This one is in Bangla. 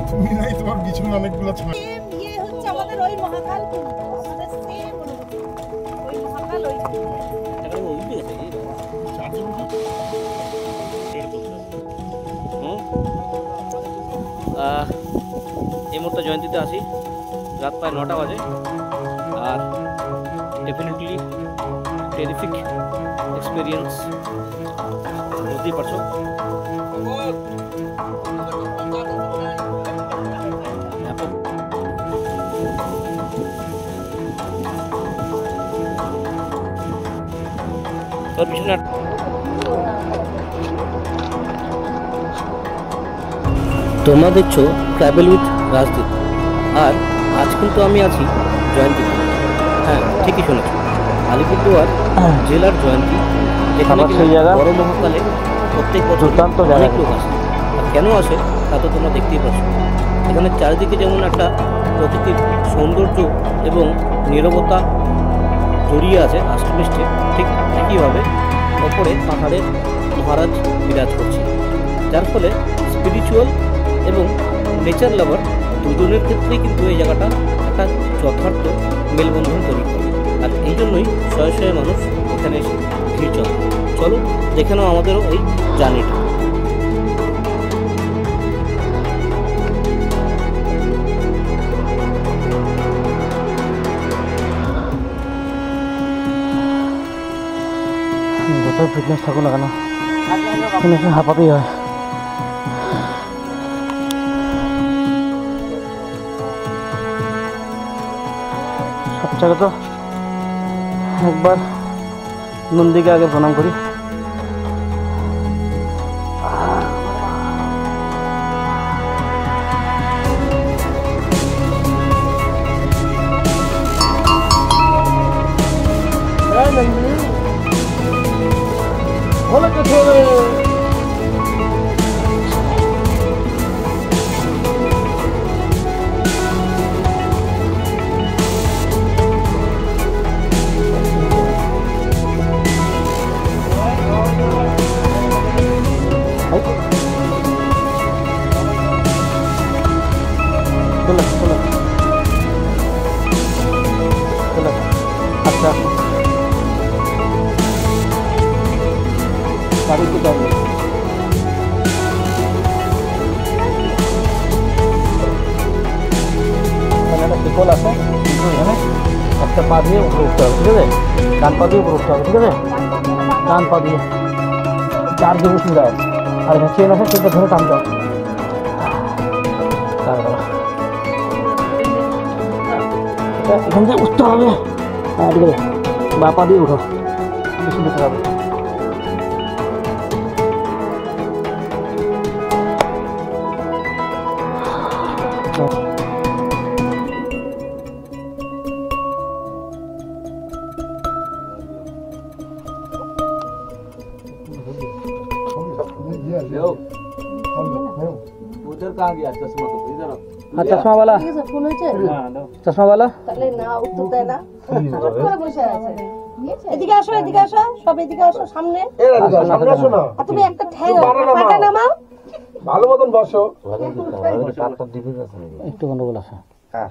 তুমি নাই তোমার পিছনে অনেকগুলো ছয় ইয়ে হচ্ছে আমাদের ওই মহাকাল কিন্তু আমাদের সেম ওই মহাকাল ওই এখানে ওই দিয়েছে এই এই মুহূর্তে জয়ন্তীতে আসি রাত প্রায় 9টা বাজে আর ডেফিনেটলি টেরিফিক এক্সপিরিয়েন্স বুঝতেই পারছো। তোর পিছনে তোমরা দেখছো ট্রাভেল উইথ রাজদীপ আর আজ কিন্তু আমি আছি জয়ন্তীতে। হ্যাঁ ঠিকই শুনেছো, আলিপুরদুয়ার জেলার জয়ন্তী, যেখানে বড় মহাকালে প্রত্যেক বছর অনেক লোক আসে। আর কেন আসে তা তো তোমরা দেখতেই পাচ্ছ। এখানে চারিদিকে যেমন একটা প্রকৃতির সৌন্দর্য এবং নীরবতা জড়িয়ে আছে আষ্টমিষ্টে, ঠিক একইভাবে ওপরে পাহাড়ের মহারাজ বিরাজ করছে, যার ফলে স্পিরিচুয়াল এবং নেচার লাভার দুজনের ক্ষেত্রেই কিন্তু এই জায়গাটা একটা যথার্থ মেলবন্ধন তৈরি করে। আর এই জন্যই শয়ে শয়ে মানুষ এখানে এসে ভিড় চলে। চলো দেখে নাও আমাদেরও এই জার্নিটা। যতই ফিটনেস থাকুক না কেন ফিটনেসে হাঁপাতেই হয়। সব জায়গা তো একবার নন্দীকে আগে প্রণাম করি। अच्छा गाड़ी की चाहिए একটা শিকল আছে এখানে একটা পা দিয়ে উপরে উঠতে হবে, ঠিক আছে? ডান পা দিয়ে উপরে উঠতে হবে, ঠিক আছে? ডান পা দিয়ে 4 দিকে সুন্দর আছে। আর এখানে চেন আছে, চেনটা ধরে টানতে হবে। এখান থেকে উঠতে হবে। হ্যাঁ ঠিক আছে, বা পা দিয়ে উঠো, বেশি দিতে হবে। उधर कहाँ गया चश्मा? तो इधर हाँ चश्मा वाला ফোন হয়েছে चश्मा वाला তাহলে না উত্তর দেয় না, চুপ করে বসে আছে। এদিকে আসো, এদিকে আসো, সব এদিকে আসো, সামনে আসো না। আর তুমি একটা ঠ্যাং পাটা নামাও, ভালো মতন বসো। একটু গন্ডগোল আছে। হ্যাঁ